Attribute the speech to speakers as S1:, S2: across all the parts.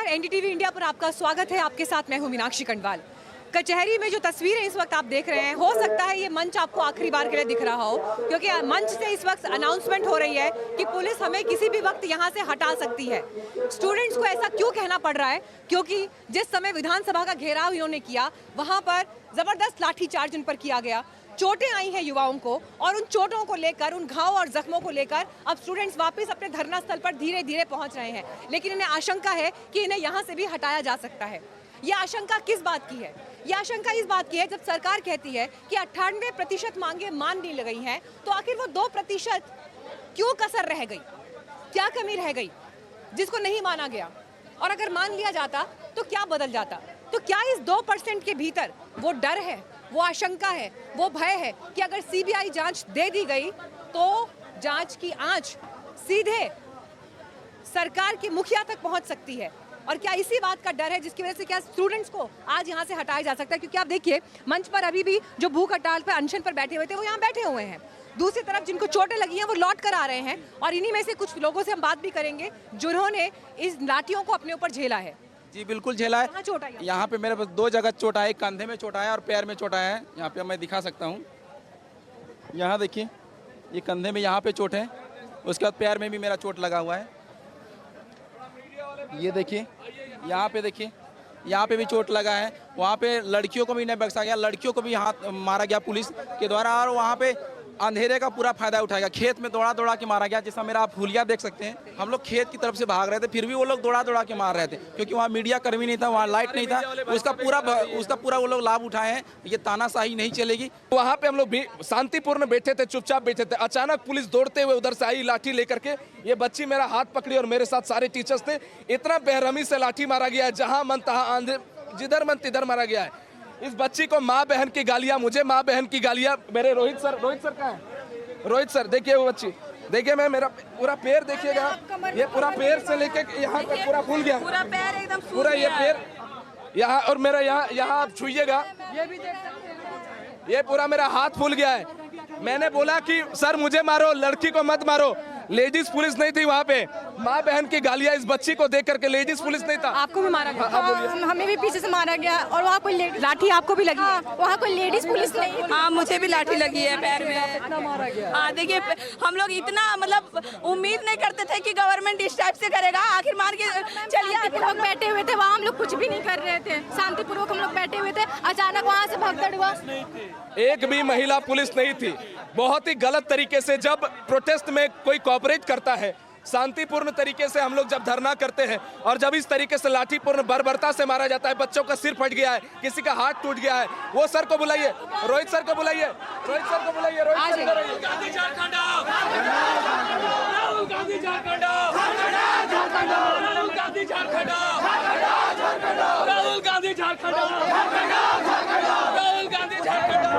S1: NDTV India पर आपका स्वागत है। आपके साथ मैं हूं मीनाक्षी कंडवाल। कचहरी में जो तस्वीरें इस वक्त आप देख रहे हैं, हो सकता है ये मंच आपको आखिरी बार के लिए दिख रहा हो, क्योंकि मंच से इस वक्त अनाउंसमेंट हो रही है कि पुलिस हमें किसी भी वक्त यहाँ से हटा सकती है। स्टूडेंट्स को ऐसा क्यों कहना पड़ रहा है? क्योंकि जिस समय विधानसभा का घेराव इन्होंने किया, वहाँ पर जबरदस्त लाठीचार्ज इन पर किया गया। चोटें आई हैं युवाओं को, और उन चोटों को लेकर, उन घाव और जख्मों को लेकर अब स्टूडेंट्स वापस अपने धरना स्थल पर धीरे धीरे पहुंच रहे हैं। लेकिन इन्हें आशंका है कि इन्हें यहाँ से भी हटाया जा सकता है। ये आशंका किस बात की है? ये आशंका इस बात की है, जब सरकार कहती है कि 98% मांगे मान ली गई हैं, तो आखिर वो 2% क्यों कसर रह गई? क्या कमी रह गई जिसको नहीं माना गया? और अगर मान लिया जाता तो क्या बदल जाता? तो क्या इस 2% के भीतर वो डर है, वो आशंका है, वो भय है कि अगर सीबीआई जांच दे दी गई तो जांच की आंच सीधे सरकार के मुखिया तक पहुंच सकती है? और क्या इसी बात का डर है जिसकी वजह से क्या स्टूडेंट्स को आज यहाँ से हटाया जा सकता है? क्योंकि आप देखिए, मंच पर अभी भी जो भूख हड़ताल पर अनशन पर बैठे हुए थे वो यहाँ बैठे हुए हैं। दूसरी तरफ जिनको चोटें लगी हैं वो लौट कर आ रहे हैं, और इन्हीं में से कुछ लोगों से हम बात भी करेंगे जिन्होंने इस लाठियों को अपने ऊपर झेला है।
S2: जी बिल्कुल झेला है।
S1: कहाँ चोट आई?
S2: यहाँ पे मेरे पास 2 जगह चोट है, कंधे में चोट है और पैर में चोट है। यहाँ पे मैं दिखा सकता हूँ। यहाँ देखिए, ये कंधे में यहाँ पे चोट है, उसके बाद पैर में भी मेरा चोट लगा हुआ है। ये देखिए, यहाँ पे देखिए, यहाँ पे भी चोट लगा है। वहाँ पे लड़कियों को भी नहीं बख्शा गया, लड़कियों को भी हाथ मारा गया पुलिस के द्वारा, और वहाँ पे अंधेरे का पूरा फायदा उठाया गया। खेत में दौड़ा दौड़ा के मारा गया, जैसा मेरा आप हुलिया देख सकते हैं। हम लोग खेत की तरफ से भाग रहे थे, फिर भी वो लोग दौड़ा दौड़ा के मार रहे थे, क्योंकि वहाँ मीडिया कर्मी नहीं था, वहाँ लाइट नहीं था। उसका पूरा वो लोग लाभ उठाए हैं। ये तानाशाही नहीं चलेगी।
S3: वहाँ पे हम लोग भी शांतिपूर्ण बैठे थे, चुपचाप बैठे थे। अचानक पुलिस दौड़ते हुए उधर से आई, लाठी लेकर के। ये बच्ची मेरा हाथ पकड़ी और मेरे साथ सारे टीचर्स थे। इतना बेरहमी से लाठी मारा गया है, जहाँ मन तहाँ, जिधर मन तिधर मारा गया है। इस बच्ची को माँ बहन की गालियाँ, मुझे माँ बहन की गालियाँ। मेरे रोहित सर कहाँ है? रोहित सर देखिए, वो बच्ची देखिए, मैं मेरा पूरा पैर देखिएगा, ये पूरा पैर से लेके यहाँ तक पूरा फूल गया, पूरा पैर एकदम पूरा, ये पैर यहाँ, और मेरा यहाँ आप छुइएगा, ये भी देख सकते हैं, ये पूरा मेरा हाथ फूल गया है। मैंने बोला कि सर मुझे मारो, लड़की को मत मारो। लेडीज पुलिस नहीं थी वहाँ पे। माँ बहन की गालियाँ इस बच्ची को देख करके, लेडीज पुलिस नहीं था।
S1: आपको भी मारा गया?
S4: हमें भी पीछे से मारा गया, और वहाँ कोई
S1: लाठी आपको भी लगी?
S4: वहाँ कोई लेडीज पुलिस नहीं।
S5: हाँ, मुझे भी लाठी लगी है पैर में।
S1: मारा गया?
S5: हाँ देखिए, हम लोग इतना मतलब उम्मीद नहीं करते थे कि गवर्नमेंट इस टाइप से करेगा। आखिर मार के चलिए,
S4: हम लोग बैठे हुए थे वहाँ, हम लोग कुछ भी नहीं कर रहे थे, शांतिपूर्वक हम लोग बैठे हुए थे। अचानक वहाँ से भगदड़ हुआ।
S3: एक भी महिला पुलिस नहीं थी। बहुत ही गलत तरीके से जब प्रोटेस्ट में कोई कोऑपरेट करता है, शांतिपूर्ण तरीके से हम लोग जब धरना करते हैं, और जब इस तरीके से लाठीपूर्ण बर्बरता से मारा जाता है, बच्चों का सिर फट गया है, किसी का हाथ टूट गया है, वो सर को बुलाइए, रोहित सर को बुलाइए, रोहित सर को बुलाइए, रोहित सर को बुलाइए।
S6: गांधी झारखंड आओ, राहुल गांधी झारखंड आओ, राहुल गांधी झारखंड आओ, राहुल गांधी झारखंड आओ, राहुल गांधी झारखंड आओ।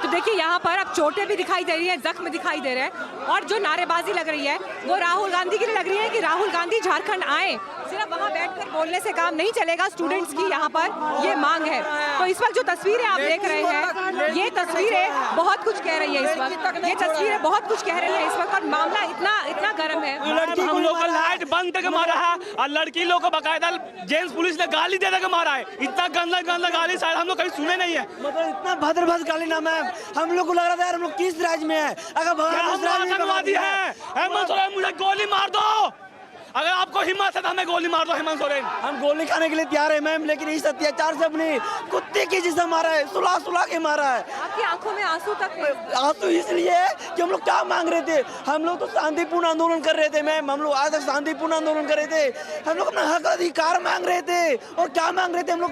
S1: तो देखिए, यहाँ पर अब चोटें भी दिखाई दे रही है, जख्म दिखाई दे रहे हैं, और जो नारेबाजी लग रही है वो राहुल गांधी के लिए लग रही है कि राहुल गांधी झारखंड आए। सिर्फ वहाँ बैठकर बोलने से काम नहीं चलेगा, स्टूडेंट्स की यहाँ पर ये मांग है। तो इस वक्त जो तस्वीरें आप देख रहे हैं, ये तस्वीरें बहुत कुछ कह रही है इस वक्त। ये तस्वीरें बहुत कुछ कह रही है इस वक्त, और मामला इतना गर्म है।
S6: लड़की हम लोग का लाइट बंद करके मारा है, और लड़की लोग को बकायदा जेंट्स पुलिस ने गाली दे के मारा है। इतना गंदा गाली शायद हम लोग कभी सुने नहीं है।
S7: मतलब इतना भद्र गाली नाम है। हम लोग को लग रहा था यार हम लोग किस राज्य में है। अगर
S6: आतंकवादी है, हेमंत सोरेन मुझे गोली मार दो। अगर आपको हिम्मत है तो हमें गोली मार दो हेमंत सोरेन।
S7: हम गोली खाने के लिए तैयार है मैम, लेकिन इस अत्याचार से अपनी कुत्ते की जैसा मारा है, सुला के मारा है।
S1: आपकी आंखों में आंसू तक है।
S7: आंसू इसलिए है कि हम लोग क्या मांग रहे थे। हम लोग तो शांतिपूर्ण आंदोलन कर रहे थे मैम, हम लोग आज तक शांतिपूर्ण आंदोलन कर रहे थे। हम लोग अपना हक अधिकार मांग रहे थे, और क्या मांग रहे थे हम लोग,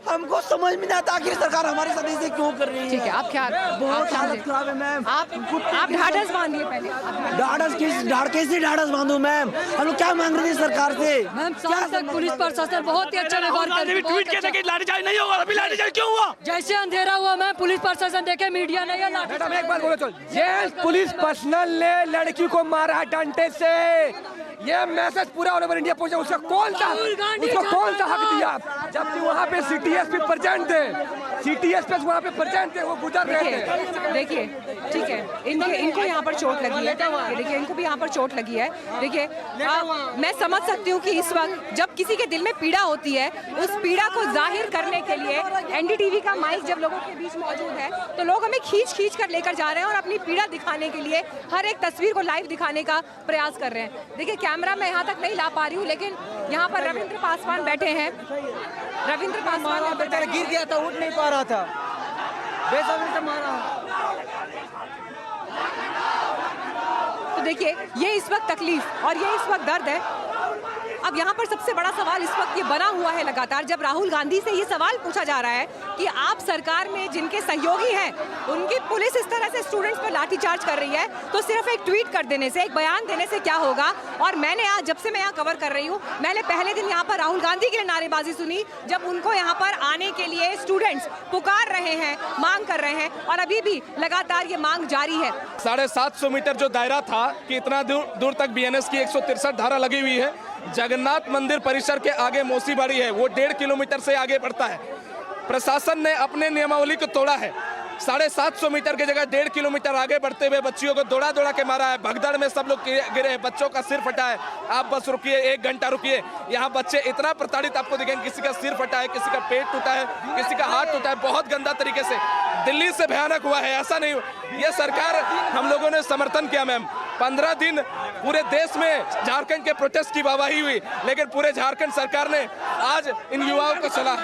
S7: हमको समझ में नहीं आता आखिर सरकार हमारे साथ ऐसे क्यों कर रही है।
S1: ठीक है, आप क्या
S7: बहुत हालत खराब है मैम।
S1: आप ढाढ़स बांधिए पहले।
S7: कैसे ढाढ़स बांधू मैम? हम लोग क्या मांग रहे थे सरकार से?
S4: मैम शासन पुलिस प्रशासन बहुत ही अच्छा व्यवहार कर रही है।
S6: ट्वीट किया था कि लाठीचार्ज नहीं होगा, अभी लाठीचार्ज क्यों हुआ?
S4: जैसे अंधेरा हुआ मैम, पुलिस प्रशासन देखे, मीडिया नहीं है।
S8: मैडम एक बात बोलो, जेल पुलिस पर्सनल ने लड़की को मारा डंडे से। ये मैसेज पूरा ऑल ओवर इंडिया पहुंचा। उसका कौन सा हक दिया, जबकि वहाँ पे CTSP प्रेजेंट थे। सिटी एक्सप्रेस वहाँ पे प्रेजेंट थे, वो गुजर रहे थे।
S1: देखिए ठीक है, इनको यहाँ पर चोट लगी है, ये देखिए इनको भी यहाँ पर चोट लगी है। देखिए मैं समझ सकती हूँ कि इस वक्त जब किसी के दिल में पीड़ा होती है, उस पीड़ा को जाहिर करने के लिए एनडीटीवी का माइक जब लोगों के बीच मौजूद है तो लोग हमें खींच कर लेकर जा रहे हैं और अपनी पीड़ा दिखाने के लिए हर एक तस्वीर को लाइव दिखाने का प्रयास कर रहे हैं। देखिए कैमरा मैं यहाँ तक नहीं ला पा रही हूँ, लेकिन यहाँ पर रविंद्र पासवान बैठे हैं। रविंद्र पासवान
S7: बेचारा गिर गया था, उठ नहीं पा रहा था, बेसब्री से मारा।
S1: तो देखिए ये इस वक्त तकलीफ और ये इस वक्त दर्द है। अब यहाँ पर सबसे बड़ा सवाल इस वक्त ये बना हुआ है लगातार, जब राहुल गांधी से ये सवाल पूछा जा रहा है कि आप सरकार में जिनके सहयोगी हैं उनकी पुलिस इस तरह से स्टूडेंट्स पर लाठीचार्ज कर रही है, तो सिर्फ एक ट्वीट कर देने से, एक बयान देने से क्या होगा। और मैंने आज जब से मैं यहाँ कवर कर रही हूँ, मैंने पहले दिन यहाँ पर राहुल गांधी की नारेबाजी सुनी जब उनको यहाँ पर आने के लिए स्टूडेंट्स पुकार रहे हैं, मांग कर रहे हैं, और अभी भी लगातार ये मांग जारी है।
S3: 750 मीटर जो दायरा था कि इतना दूर तक बीएनएस की 163 धारा लगी हुई है। जगन्नाथ मंदिर परिसर के आगे मौसीबाड़ी है, वो 1.5 किलोमीटर से आगे पड़ता है। प्रशासन ने अपने नियमावली को तोड़ा है। 750 मीटर की जगह 1.5 किलोमीटर आगे बढ़ते हुए बच्चियों को दौड़ा के मारा है। भगदड़ में सब लोग गिरे हैं, बच्चों का सिर फटा है। आप बस रुकिए, 1 घंटा रुकिए, यहाँ बच्चे इतना प्रताड़ित आपको दिखेंगे। किसी का सिर फटा है, किसी का पेट टूटा है, किसी का हाथ टूटा है, बहुत गंदा तरीके से। दिल्ली से भयानक हुआ है, ऐसा नहीं। ये सरकार हम लोगों ने समर्थन किया मैम। 15 दिन पूरे देश में झारखंड के प्रोटेस्ट की वाहवाही हुई, लेकिन पूरे झारखंड सरकार ने आज इन युवाओं को चला।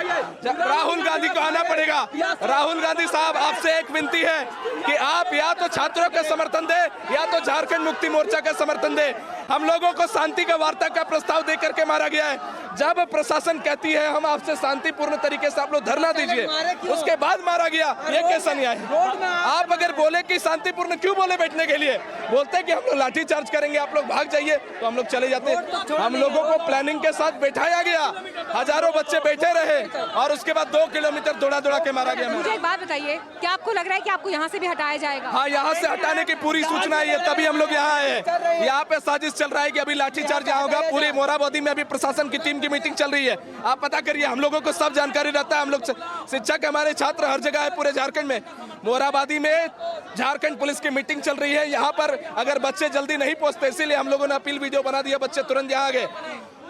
S3: राहुल गांधी को आना पड़ेगा। राहुल गांधी साहब, आपसे एक विनती है कि आप या तो छात्रों का समर्थन दे या तो झारखंड मुक्ति मोर्चा का समर्थन दे। हम लोगों को शांति का वार्ता का प्रस्ताव दे करके मारा गया है। जब प्रशासन कहती है हम आपसे शांतिपूर्ण तरीके से आप लोग धरना दीजिए, उसके बाद मारा गया, ये कैसा न्याय है? आप अगर बोले कि शांतिपूर्ण, क्यों बोले बैठने के लिए? बोलते हैं कि हम लोग लाठीचार्ज करेंगे, आप लोग भाग जाइए, तो हम लोग चले जाते। हम लोगों को प्लानिंग के साथ बैठाया गया, हजारों बच्चे बैठे रहे और उसके बाद 2 किलोमीटर दौड़ा के मारा गया।
S1: मुझे एक बात बताइए, क्या आपको लग रहा है कि आपको यहाँ से भी हटाया जाएगा?
S3: हाँ, यहाँ से हटाने की पूरी सूचना है, तभी हम लोग यहाँ आए। यहाँ पे साजिश चल रहा है कि अभी लाठीचार्ज यहाँ होगा। पूरी मोराबादी में अभी प्रशासन की टीम की मीटिंग चल रही है, आप पता करिए। हम लोगों को सब जानकारी रहता है, हम लोग शिक्षक, हमारे छात्र हर जगह है पूरे झारखंड में। मोराबादी में झारखंड पुलिस की मीटिंग चल रही है। यहाँ पर अगर बच्चे जल्दी नहीं पहुंचते, इसीलिए हम लोगों ने अपील वीडियो बना दिया, बच्चे तुरंत यहाँ आ गए।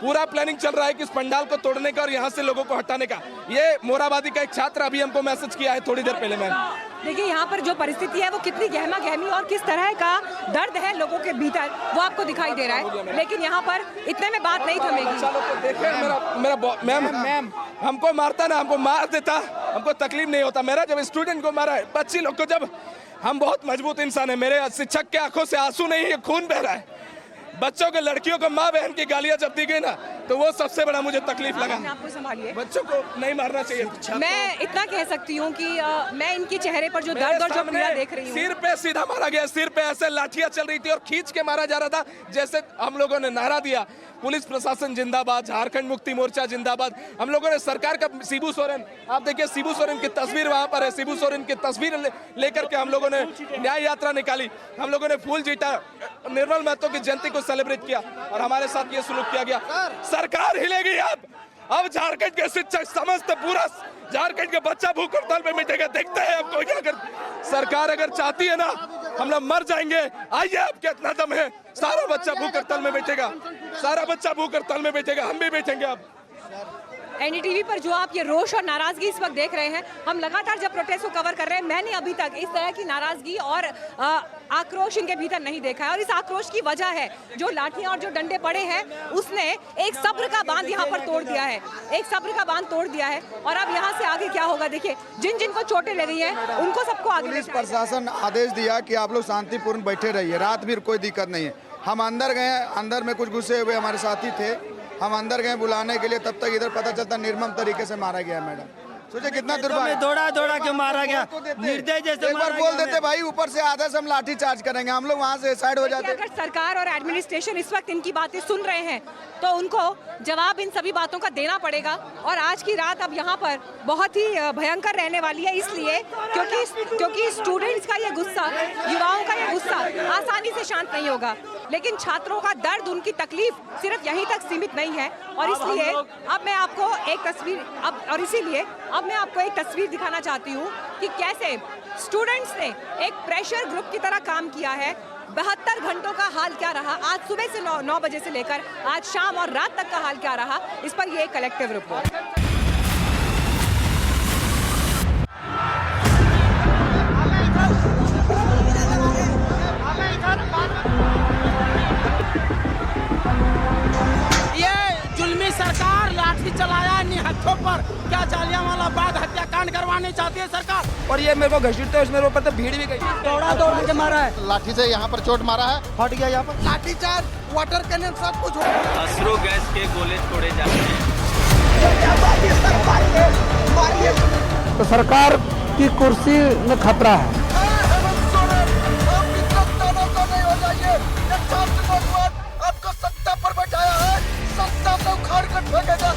S3: पूरा प्लानिंग चल रहा है कि इस पंडाल को तोड़ने का और यहाँ से लोगों को हटाने का। ये मोराबादी का एक छात्र अभी हमको मैसेज किया है थोड़ी देर पहले। मैम
S1: देखिए यहाँ पर जो परिस्थिति है वो कितनी गहमा गहमी और किस तरह का दर्द है लोगों के भीतर, वो आपको दिखाई दे रहा है। लेकिन यहाँ पर इतने में बात नहीं थमेगी।
S3: चलो तो देखे, मेरा मैम हमको मारता ना, हमको मार देता, हमको तकलीफ नहीं होता। मेरा जब स्टूडेंट को मारा है, बच्ची लोग को, जब हम बहुत मजबूत इंसान है। मेरे शिक्षक के आंखों से आंसू नहीं है, खून बह रहा है। बच्चों के, लड़कियों को माँ बहन की गालियां जब दी गई ना, तो वो सबसे बड़ा मुझे तकलीफ लगा।
S1: आपको संभालिए,
S3: बच्चों को नहीं मारना चाहिए।
S1: मैं इतना कह सकती हूँ कि मैं इनके चेहरे पर जो दर्द और जो पीड़ा देख रही हूँ।
S3: सिर पे सीधा मारा गया, सिर पे ऐसे लाठियां चल रही थी और खींच के मारा जा रहा था, जैसे हम लोगों ने नारा दिया, पुलिस प्रशासन जिंदाबाद, झारखंड मुक्ति मोर्चा जिंदाबाद। हम लोगों ने सरकार का, शिबू सोरेन, आप देखिए शिबू सोरेन की तस्वीर वहां पर है। शिबू सोरेन की तस्वीर लेकर के हम लोगों ने न्याय यात्रा निकाली। हम लोगों ने फूल जीता, निर्मल महतो की जयंती को सेलिब्रेट किया और हमारे साथ ये सुलूक किया गया। सरकार हिलेगी अब झारखंड के शिक्षक, समस्त पूरा झारखंड के बच्चा भूख हड़ताल पे मिटेगा। देखते हैं अब कोई क्या कर। सरकार अगर चाहती है ना, हम लोग मर जाएंगे। आइए, अब कितना दम है, सारा बच्चा भूख हड़ताल में बैठेगा, सारा बच्चा भूख हड़ताल में बैठेगा, हम भी बैठेंगे। अब
S1: एनडीटीवी पर जो आप ये रोष और नाराजगी इस वक्त देख रहे हैं, हम लगातार जब प्रोटेस्ट को कवर कर रहे हैं, मैंने अभी तक इस तरह की नाराजगी और आक्रोश इनके भीतर नहीं देखा है। और इस आक्रोश की वजह है जो लाठियां और जो डंडे पड़े हैं, उसने एक सब्र का बांध यहाँ पर तोड़ दिया है, एक सब्र का बांध तोड़ दिया है। और अब यहाँ से आगे क्या होगा, देखिए, जिन को चोटें लगी हैं उनको सबको आगे।
S9: पुलिस प्रशासन आदेश दिया कि आप लोग शांतिपूर्ण बैठे रहिए, रात भी कोई दिक्कत नहीं है। हम अंदर गए, अंदर में कुछ घुसे हुए हमारे साथी थे, हम अंदर गए बुलाने के लिए, तब तक इधर पता चलता निर्मम तरीके से मारा गया। मैडम सोचे कितना दुर्भाग्य,
S7: दौड़ा के मारा गया, निर्दय जैसे।
S9: एक बार बोल देते भाई ऊपर से आधा से हम लाठी चार्ज करेंगे, हम लोग वहाँ से साइड हो जाते।
S1: अगर सरकार और एडमिनिस्ट्रेशन इस वक्त इनकी बातें सुन रहे हैं तो उनको जवाब इन सभी बातों का देना पड़ेगा। और आज की रात अब यहाँ पर बहुत ही भयंकर रहने वाली है, इसलिए क्योंकि स्टूडेंट्स का ये गुस्सा, युवाओं का ये गुस्सा आसानी से शांत नहीं होगा। लेकिन छात्रों का दर्द, उनकी तकलीफ सिर्फ यहीं तक सीमित नहीं है। और इसलिए अब मैं आपको एक तस्वीर, अब और इसीलिए अब अब मैं आपको एक तस्वीर दिखाना चाहती हूँ कि कैसे स्टूडेंट्स ने एक प्रेशर ग्रुप की तरह काम किया है। 72 घंटों का हाल क्या रहा, आज सुबह से 9 बजे से लेकर आज शाम और रात तक का हाल क्या रहा, इस पर ये कलेक्टिव रिपोर्ट।
S2: सरकार लाठी चलाया निहत्थों पर, क्या जालियांवाला बाग हत्याकांड करवाने चाहती है सरकार? और ये मेरे को घसीटते हैं, मेरे ऊपर तो भीड़ भी गई, दौड़ के मारा है,
S9: लाठी से यहाँ पर चोट मारा है,
S2: फट गया यहाँ पर, लाठी चार्ज, वाटर कैनन सब कुछ हो।
S10: अश्रु गैस के गोले छोड़े जाते हैं।
S8: तो सरकार की कुर्सी में खतरा है।
S2: आपको सत्ता पर बैठाया है, सत्ता को उखाड़ कर फेंकेगा।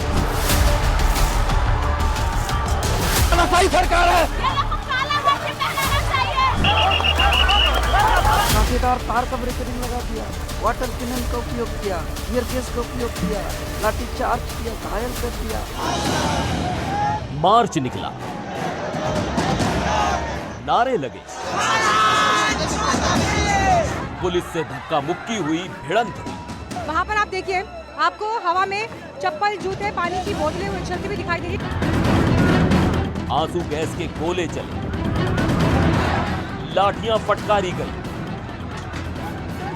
S8: सही सरकार है।
S7: कांटेदार तार का ब्रेकरिंग लगा दिया, वाटर कैनन का उपयोग किया, टीयर गैस का उपयोग किया, लाठी चार्ज किया, घायल कर दिया।
S11: मार्च निकला, नारे लगे, पुलिस से धक्का मुक्की हुई, भिड़ंत हुई।
S1: वहाँ पर आप देखिए, आपको हवा में चप्पल, जूते, पानी की बोतलें उछलती हुई दिखाई देगी।
S11: आंसू गैस के गोले चले, लाठियां फटकारी गई।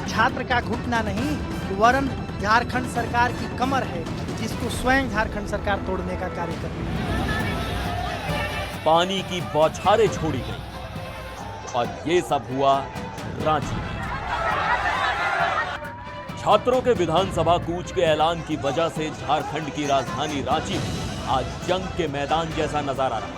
S7: छात्र का घुटना नहीं, वरन झारखंड सरकार की कमर है, जिसको स्वयं झारखंड सरकार तोड़ने का कार्य कर रही है।
S11: पानी की बौछारें छोड़ी गई और ये सब हुआ रांची में। छात्रों के विधानसभा कूच के ऐलान की वजह से झारखंड की राजधानी रांची में आज जंग के मैदान जैसा नजारा रहा।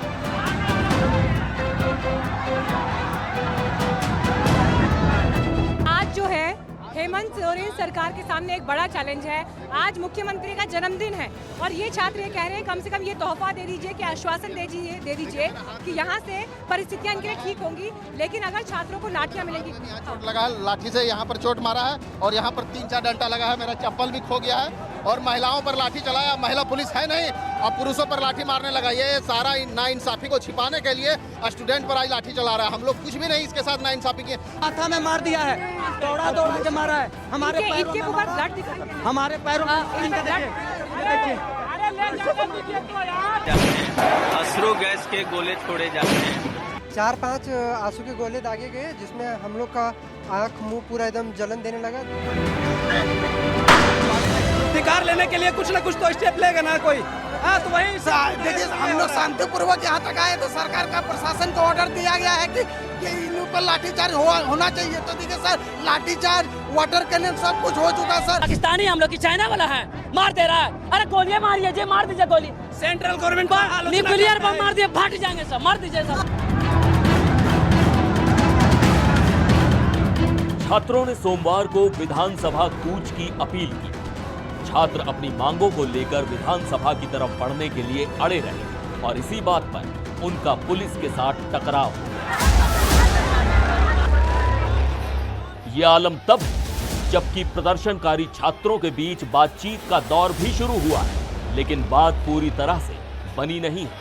S1: आज जो है हेमंत सोरेन सरकार के सामने एक बड़ा चैलेंज है। आज मुख्यमंत्री का जन्मदिन है और ये छात्र ये कह रहे हैं, कम से कम ये तोहफा दे दीजिए कि आश्वासन दे दीजिए कि यहाँ से परिस्थितियाँ इनके लिए ठीक होंगी, लेकिन अगर छात्रों को लाठियाँ मिलेंगी।
S9: चोट लगा है, लाठी से यहाँ पर चोट मारा है और यहाँ पर 3-4 डंडा लगा है, मेरा चप्पल भी खो गया है और महिलाओं पर लाठी चलाया। महिला पुलिस है नहीं, अब पुरुषों पर लाठी मारने लगा। ये सारा नाइंसाफी को छिपाने के लिए स्टूडेंट पर आज लाठी चला रहा है। हम लोग कुछ भी नहीं इसके साथ नाइंसाफी किए।
S2: माथा में मार दिया है, दौड़ के मारा है, हमारे
S1: इनके ऊपर ब्लड दिखाई दे रहा है।
S2: हमारे पैरों में
S10: अश्रु गैस के गोले छोड़े जाते हैं।
S7: 4-5 आंसू के गोले दागे गए, जिसमें हम लोग का आँख मुंह पूरा एकदम जलन देने लगा।
S2: अधिकार लेने के लिए कुछ ना कुछ तो स्टेप लेगा ना कोई। तो वही देखिए, हम लोग शांतिपूर्वक यहाँ तक आए तो सरकार का प्रशासन को ऑर्डर दिया गया है कि इन पर लाठीचार्ज होना चाहिए। तो देखिए सर, लाठीचार्ज, वाटर कैनन सब कुछ हो चुका सर।
S5: पाकिस्तानी हम लोग की चाइना वाला है, मार दे रहा है। अरे गोलियां मारिए, जे मार दीजिए गोली।
S2: सेंट्रल गवर्नमेंट
S5: न्यूक्लियर बम मार दिए, फट जाएंगे सब, मार दीजिए सब।
S11: छात्रों ने सोमवार को विधानसभा कूच की अपील की। छात्र अपनी मांगों को लेकर विधानसभा की तरफ बढ़ने के लिए अड़े रहे और इसी बात पर उनका पुलिस के साथ टकराव। ये आलम तब है जबकि प्रदर्शनकारी छात्रों के बीच बातचीत का दौर भी शुरू हुआ है, लेकिन बात पूरी तरह से बनी नहीं है।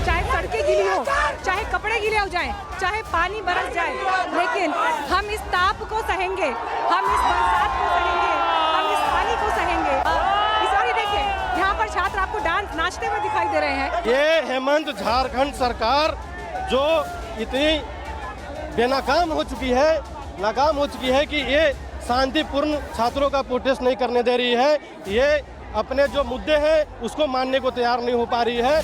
S1: चाहे सड़कें गीली हो, चाहे कपड़े गीले हो जाएं, चाहे पानी बरस जाए, लेकिन हम इस ताप को सहेंगे, हम इस बरसात को सहेंगे, हम इस पानी को सहेंगे। इस और देखिए, यहाँ पर छात्र आपको डांस नाचते हुए दिखाई दे रहे हैं।
S7: ये हेमंत झारखंड सरकार जो इतनी बेनाकाम हो चुकी है, नाकाम हो चुकी है कि ये शांतिपूर्ण छात्रों का प्रोटेस्ट नहीं करने दे रही है। ये अपने जो मुद्दे हैं उसको मानने को तैयार नहीं हो पा रही है।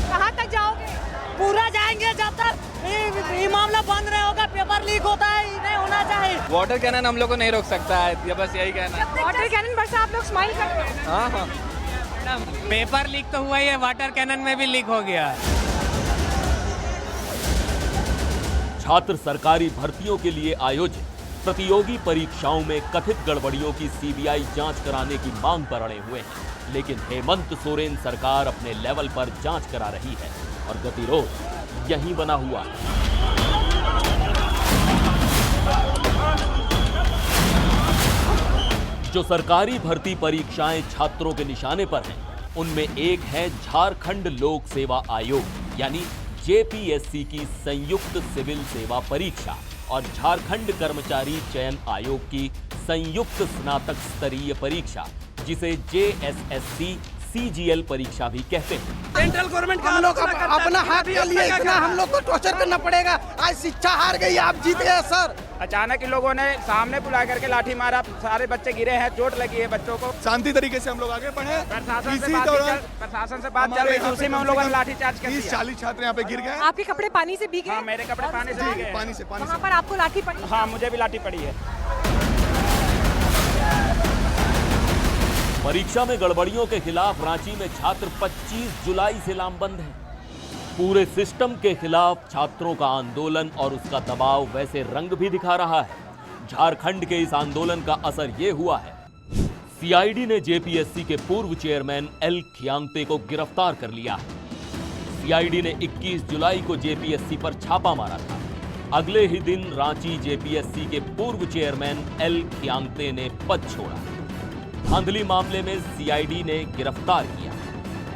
S1: कहाँ तक जाओगे?
S5: पूरा जाएंगे जब तक ये मामला बंद नहीं होगा। पेपर लीक होता है, नहीं होना चाहिए।
S10: वाटर कैनन हम लोग को नहीं रोक सकता है, ये बस यही कहना है।
S1: वाटर कैनन पर से आप लोग स्माइल करते हैं।
S10: हाँ हाँ,
S6: पेपर लीक तो हुआ ही है, वाटर कैनन में भी लीक हो गया।
S11: छात्र सरकारी भर्तियों के लिए आयोजित प्रतियोगी परीक्षाओं में कथित गड़बड़ियों की सीबीआई जांच कराने की मांग पर अड़े हुए हैं, लेकिन हेमंत सोरेन सरकार अपने लेवल पर जांच करा रही है और गतिरोध यहीं बना हुआ है। जो सरकारी भर्ती परीक्षाएं छात्रों के निशाने पर हैं, उनमें एक है झारखंड लोक सेवा आयोग यानी जेपीएससी की संयुक्त सिविल सेवा परीक्षा और झारखंड कर्मचारी चयन आयोग की संयुक्त स्नातक स्तरीय परीक्षा, जिसे जेएसएससी सीजीएल परीक्षा भी कहते हैं।
S8: सेंट्रल गवर्नमेंट का हम लोग अपना हक के लिए इतना हम लोग को टॉर्चर करना पड़ेगा। आज शिक्षा हार गई, आप जीत गए सर।
S2: अचानक इन लोगों ने सामने बुला करके लाठी मारा, सारे बच्चे गिरे हैं, चोट लगी है बच्चों को।
S9: शांति तरीके से हम लोग आगे बढ़े।
S2: प्रशासन से बात चल रही थी, उसी में उन लोगों ने लाठी चार्ज कर दिया।
S9: 30-40 छात्र यहाँ पे गिर गए।
S1: आपके कपड़े पानी से भीगे?
S2: हाँ, मेरे कपड़े पानी से भीगे।
S9: पानी से
S1: वहाँ पर आपको लाठी पड़ी?
S2: हाँ, मुझे भी लाठी पड़ी है।
S11: परीक्षा में गड़बड़ियों के खिलाफ रांची में छात्र 25 जुलाई से लामबंद हैं। पूरे सिस्टम के खिलाफ छात्रों का आंदोलन और उसका दबाव वैसे रंग भी दिखा रहा है। झारखंड के इस आंदोलन का असर ये हुआ है, सीआईडी ने जेपीएससी के पूर्व चेयरमैन एल खियांगते को गिरफ्तार कर लिया है। सीआईडी ने 21 जुलाई को जेपीएससी पर छापा मारा था। अगले ही दिन रांची जेपीएससी के पूर्व चेयरमैन एल खियांगते ने पद छोड़ा। धांधली मामले में सीआईडी ने गिरफ्तार किया।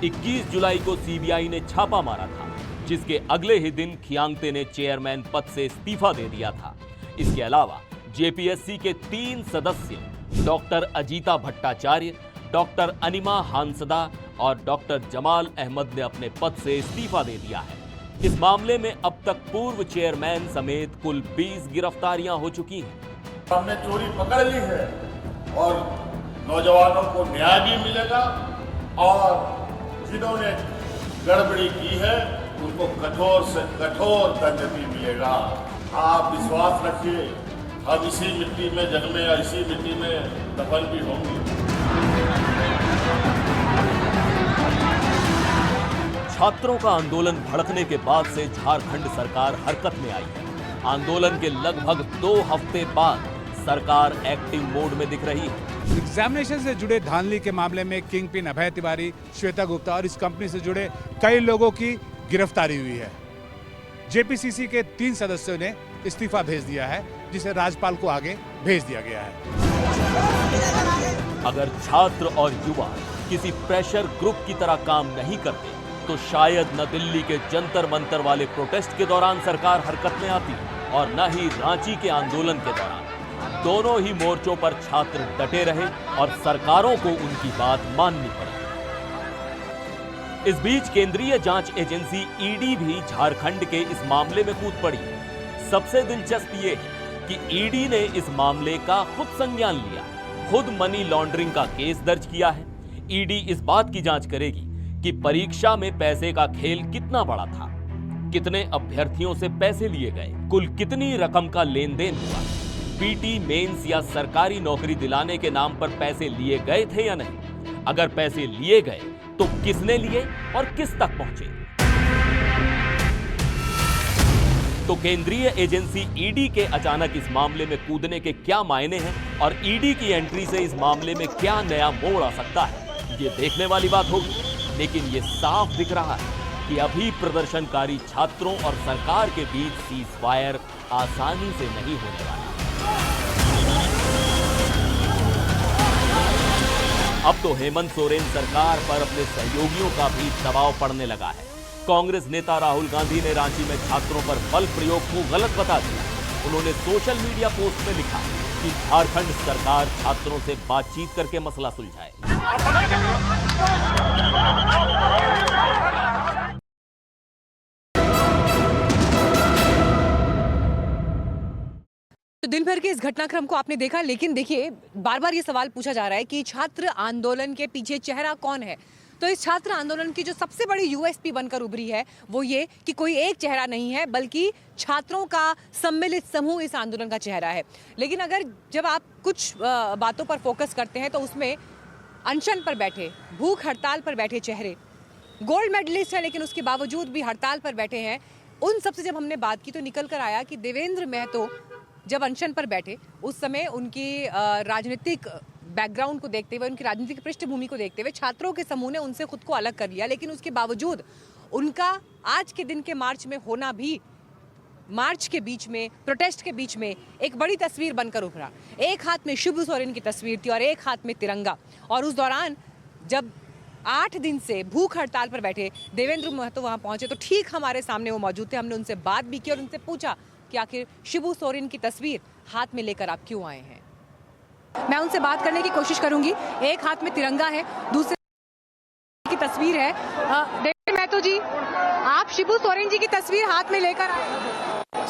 S11: 21 जुलाई को सीबीआई ने छापा मारा था, जिसके अगले ही दिन खियांगते ने चेयरमैन पद से इस्तीफा दे दिया था। इसके अलावा जेपीएससी के 3 सदस्य डॉक्टर अजीता भट्टाचार्य, डॉक्टर अनिमा हांसदा और डॉक्टर जमाल अहमद ने अपने पद से इस्तीफा दे दिया है। इस मामले में अब तक पूर्व चेयरमैन समेत कुल 20 गिरफ्तारियां हो चुकी हैं।
S12: हमने चोरी पकड़ ली है और नौजवानों को न्याय भी मिलेगा और जिन्होंने गड़बड़ी की है उनको कठोर से कठोर दंड भी मिलेगा। आप विश्वास रखिए, हम इसी मिट्टी में जन्मे और इसी मिट्टी में दफन भी होंगे।
S11: छात्रों का आंदोलन भड़कने के बाद से झारखंड सरकार हरकत में आई है। आंदोलन के लगभग 2 हफ्ते बाद सरकार एक्टिव मोड में दिख रही है।
S13: एग्जामिनेशन से जुड़े धांधली के मामले में किंग पिन अभय तिवारी, श्वेता गुप्ता और इस कंपनी से जुड़े कई लोगों की गिरफ्तारी हुई है। जेपीसीसी के 3 सदस्यों ने इस्तीफा भेज दिया है, जिसे राज्यपाल को आगे भेज दिया गया है।
S11: अगर छात्र और युवा किसी प्रेशर ग्रुप की तरह काम नहीं करते तो शायद न दिल्ली के जंतर मंतर वाले प्रोटेस्ट के दौरान सरकार हरकत में आती और न ही रांची के आंदोलन के दौरान। दोनों ही मोर्चों पर छात्र डटे रहे और सरकारों को उनकी बात माननी पड़ी। इस बीच केंद्रीय जांच एजेंसी ईडी भी झारखंड के इस मामले में कूद पड़ी। सबसे दिलचस्प ये है कि ईडी ने इस मामले का खुद संज्ञान लिया, खुद मनी लॉन्ड्रिंग का केस दर्ज किया है। ईडी इस बात की जांच करेगी कि परीक्षा में पैसे का खेल कितना बड़ा था, कितने अभ्यर्थियों से पैसे लिए गए, कुल कितनी रकम का लेन देन हुआ, पीटी मेंस या सरकारी नौकरी दिलाने के नाम पर पैसे लिए गए थे या नहीं, अगर पैसे लिए गए तो किसने लिए और किस तक पहुंचे। तो केंद्रीय एजेंसी ईडी के अचानक इस मामले में कूदने के क्या मायने हैं और ईडी की एंट्री से इस मामले में क्या नया मोड़ आ सकता है, ये देखने वाली बात होगी। लेकिन ये साफ दिख रहा है कि अभी प्रदर्शनकारी छात्रों और सरकार के बीच सीज फायर आसानी से नहीं होने वाला। अब तो हेमंत सोरेन सरकार पर अपने सहयोगियों का भी दबाव पड़ने लगा है। कांग्रेस नेता राहुल गांधी ने रांची में छात्रों पर बल प्रयोग को गलत बता दिया। उन्होंने सोशल मीडिया पोस्ट में लिखा कि झारखंड सरकार छात्रों से बातचीत करके मसला सुलझाए।
S1: तो दिन भर के इस घटनाक्रम को आपने देखा, लेकिन देखिए बार बार ये सवाल पूछा जा रहा है कि छात्र आंदोलन के पीछे चेहरा कौन है। तो इस छात्र आंदोलन की जो सबसे बड़ी यूएसपी बनकर उभरी है वो ये कि कोई एक चेहरा नहीं है, बल्कि छात्रों का सम्मिलित समूह इस आंदोलन का चेहरा है। लेकिन अगर जब आप कुछ बातों पर फोकस करते हैं तो उसमें अनशन पर बैठे, भूख हड़ताल पर बैठे चेहरे, गोल्ड मेडलिस्ट है लेकिन उसके बावजूद भी हड़ताल पर बैठे हैं, उन सबसे जब हमने बात की तो निकल कर आया कि देवेंद्र महतो जब अनशन पर बैठे उस समय उनकी राजनीतिक बैकग्राउंड को देखते हुए, उनकी राजनीतिक पृष्ठभूमि को देखते हुए छात्रों के समूह ने उनसे खुद को अलग कर लिया। लेकिन उसके बावजूद उनका आज के दिन के मार्च में होना भी मार्च के बीच में, प्रोटेस्ट के बीच में एक बड़ी तस्वीर बनकर उभरा। एक हाथ में शिबू सोरेन की तस्वीर थी और एक हाथ में तिरंगा। और उस दौरान जब 8 दिन से भूख हड़ताल पर बैठे देवेंद्र महतो वहाँ पहुँचे तो ठीक हमारे सामने वो मौजूद थे। हमने उनसे बात भी की और उनसे पूछा कि आखिर शिबू सोरेन की तस्वीर हाथ में लेकर आप क्यों आए हैं। मैं उनसे बात करने की कोशिश करूंगी। एक हाथ में तिरंगा है, दूसरे की तस्वीर है। देवेंद्र महतो जी, आप शिबू सोरेन जी की तस्वीर हाथ में लेकर आए।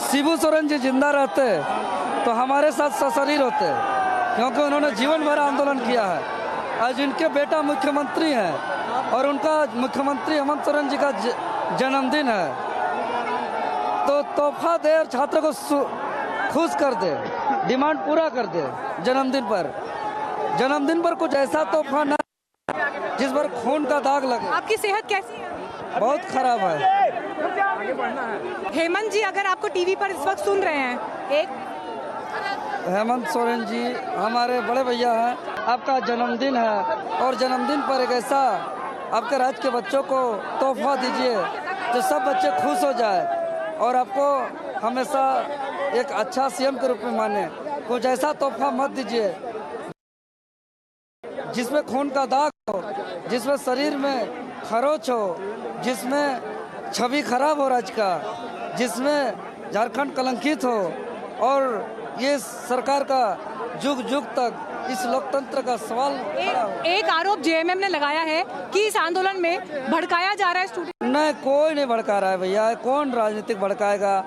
S14: शिबू सोरेन जी जिंदा रहते तो हमारे साथ सशरीर होते, क्योंकि उन्होंने जीवन भर आंदोलन किया है। आज इनके बेटा मुख्यमंत्री हैं और उनका मुख्यमंत्री हेमंत सोरेन जी का जन्मदिन है, तो तोहफा दे और छात्र को खुश कर दे, डिमांड पूरा कर दे। जन्मदिन पर कुछ ऐसा तोहफा न जिस पर खून का दाग लगे।
S1: आपकी सेहत कैसी है?
S14: बहुत खराब है।
S1: हेमंत जी अगर आपको टीवी पर इस वक्त सुन रहे हैं, एक
S14: हेमंत सोरेन जी हमारे बड़े भैया हैं, आपका जन्मदिन है और जन्मदिन पर एक ऐसा आपके राज्य के बच्चों को तोहफा दीजिए जो सब बच्चे खुश हो जाए और आपको हमेशा एक अच्छा सीएम के रूप में माने। कुछ ऐसा तोहफा मत दीजिए जिसमें खून का दाग हो, जिसमें शरीर में खरोच हो, जिसमें छवि खराब हो राज्य का, जिसमें झारखंड कलंकित हो और ये सरकार का जुग जुग तक इस लोकतंत्र का सवाल खड़ा हो।
S1: एक आरोप जेएमएम ने लगाया है कि इस आंदोलन में भड़काया जा रहा है स्टूडेंट।
S14: नहीं, कोई नहीं भड़का रहा है भैया। कौन राजनीतिक भड़काएगा?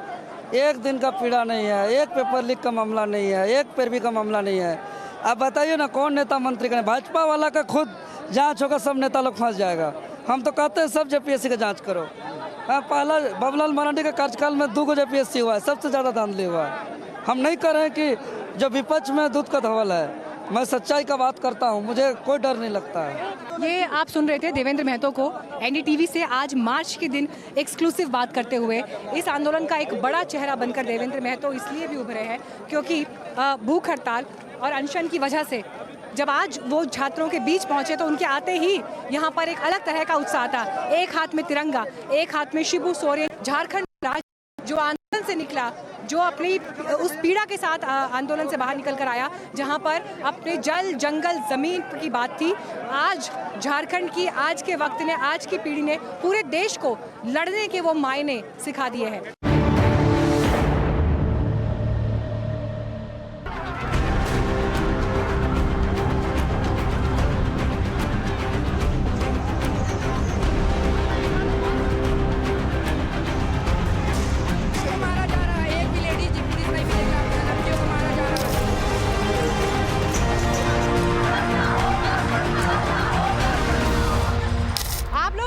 S14: एक दिन का पीड़ा नहीं है, एक पेपर लीक का मामला नहीं है, एक पैरवी का मामला नहीं है। आप बताइए ना, कौन नेता मंत्री का? भाजपा वाला का खुद जांच होगा, सब नेता लोग फंस जाएगा। हम तो कहते हैं सब जेपीएससी का जांच करो। पहला बाबूलाल मरांडी के कार्यकाल में 2 जेपीएससी हुआ है, सबसे ज़्यादा धांधली हुआ है। हम नहीं कर रहे हैं कि जो विपक्ष में दूध का धवल है। मैं सच्चाई का बात करता हूँ, मुझे कोई डर नहीं लगता है।
S1: ये आप सुन रहे थे देवेंद्र महतो को एनडीटीवी से आज मार्च के दिन एक्सक्लूसिव बात करते हुए। इस आंदोलन का एक बड़ा चेहरा बनकर देवेंद्र महतो इसलिए भी उभरे हैं क्योंकि भूख हड़ताल और अनशन की वजह से जब आज वो छात्रों के बीच पहुंचे तो उनके आते ही यहाँ पर एक अलग तरह का उत्साह था। एक हाथ में तिरंगा, एक हाथ में शिबू सोरेन, झारखंड राज्य जो आंदोलन से निकला, जो अपनी उस पीड़ा के साथ आंदोलन से बाहर निकल कर आया, जहां पर अपने जल जंगल जमीन की बात थी। आज झारखंड की आज के वक्त ने, आज की पीढ़ी ने पूरे देश को लड़ने के वो मायने सिखा दिए हैं।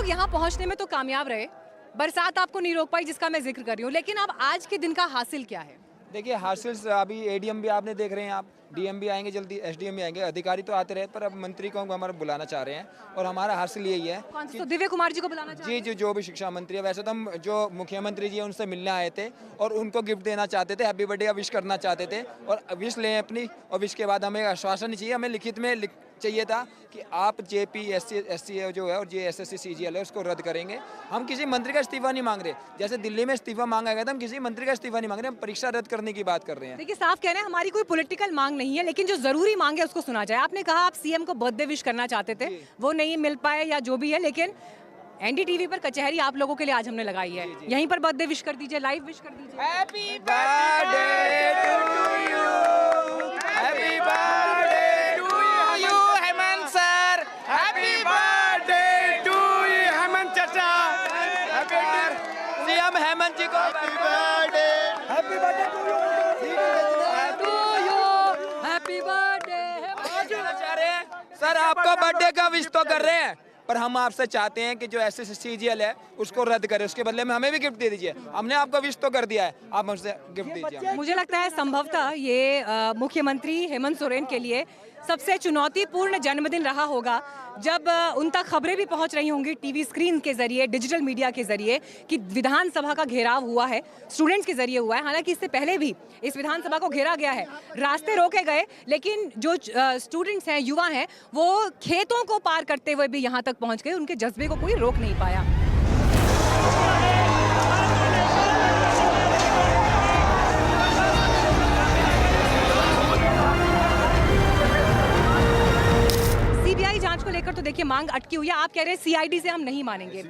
S1: यहाँ पहुँचने में तो कामयाब रहे, बरसात आपको नहीं रोक पाई जिसका मैं जिक्र कर रही हूँ, लेकिन अब आज के दिन का हासिल क्या है?
S15: देखिए, हासिल अभी एडीएम भी आपने देख रहे हैं, आप डीएम भी आएंगे, जल्दी एसडीएम भी आएंगे, अधिकारी तो आते रहे, पर अब मंत्री को हमारा बुलाना चाह रहे हैं और हमारा हासिल यही है।
S1: कौन से? तो दिव्य कुमार जी को बुलाना चाह रहे हैं?
S15: जी, जो भी शिक्षा मंत्री है। वैसे तो हम जो मुख्यमंत्री जी है उनसे मिलने आए थे और उनको गिफ्ट देना चाहते थे, हैप्पी बर्थडे का विश करना चाहते थे और विश लें अपनी, और विश के बाद हमें आश्वासन चाहिए, हमें लिखित में चाहिए था कि आप जेपीएससी जो है और जेएसएससी सीजीएल है उसको रद्द करेंगे। हम किसी मंत्री का इस्तीफा नहीं मांग रहे, जैसे दिल्ली में इस्तीफा मांगा गया था, हम किसी मंत्री का इस्तीफा नहीं मांग रहे, हम परीक्षा रद्द करने की बात कर रहे हैं।
S1: देखिए, साफ कह रहे हैं हमारी कोई पॉलिटिकल मांग नहीं है, लेकिन जो जरूरी मांग है उसको सुना जाए। आपने कहा आप सीएम को बर्थडे विश करना चाहते थे, वो नहीं मिल पाए या जो भी है, लेकिन एनडीटीवी पर कचहरी आप लोगों के लिए आज हमने लगाई है, यहीं पर बर्थडे विश कर दीजिए, लाइव विश कर दीजिए।
S6: Happy birthday to you, happy birthday to you Hemant sir, happy birthday to you Hemant चाचा,
S15: सीएम हेमंत जी को
S6: happy birthday,
S14: happy birthday to you,
S1: happy birthday.
S15: Sir आपको बर्थडे का विश तो कर रहे हैं, पर हम आपसे चाहते हैं कि जो एसएससीजीएल है उसको रद्द करें, उसके बदले में हमें भी गिफ्ट दे दीजिए। हमने आपको विश तो कर दिया है, आप हमसे गिफ्ट दीजिए।
S1: मुझे लगता है संभवतः ये मुख्यमंत्री हेमंत सोरेन के लिए सबसे चुनौतीपूर्ण जन्मदिन रहा होगा, जब उन तक खबरें भी पहुंच रही होंगी टीवी स्क्रीन के जरिए, डिजिटल मीडिया के जरिए कि विधानसभा का घेराव हुआ है, स्टूडेंट्स के जरिए हुआ है। हालांकि इससे पहले भी इस विधानसभा को घेरा गया है, रास्ते रोके गए, लेकिन जो स्टूडेंट्स हैं, युवा हैं, वो खेतों को पार करते हुए भी यहाँ तक पहुँच गए, उनके जज्बे को कोई रोक नहीं पाया। की मांग अटकी हुई है। आप कह रहे हैं सीआईडी से हम नहीं मानेंगे।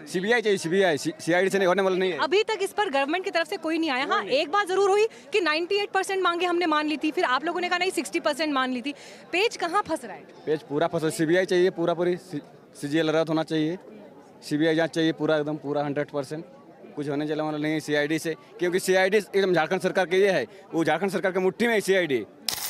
S8: सीबीआई चाहिए, सीआईडी से नहीं होने वाला नहीं है।
S1: अभी तक इस पर गवर्नमेंट की तरफ से कोई नहीं आया। हाँ, एक बात जरूर हुई कि 98% मांगे हमने मान ली थी, फिर आप लोगों ने कहा नहीं 60% मान ली थी। पेज कहाँ फंस रहा है?
S8: पेज पूरा फंसा। सीबीआई चाहिए, पूरी सीजीएल रद्द होना चाहिए, सीबीआई जांच चाहिए पूरा 100%। कुछ होने चला वाला नहीं है सीआईडी से, क्योंकि सीआईडी एकदम झारखंड सरकार के ये है, वो झारखंड सरकार की मुट्ठी में है सीआईडी।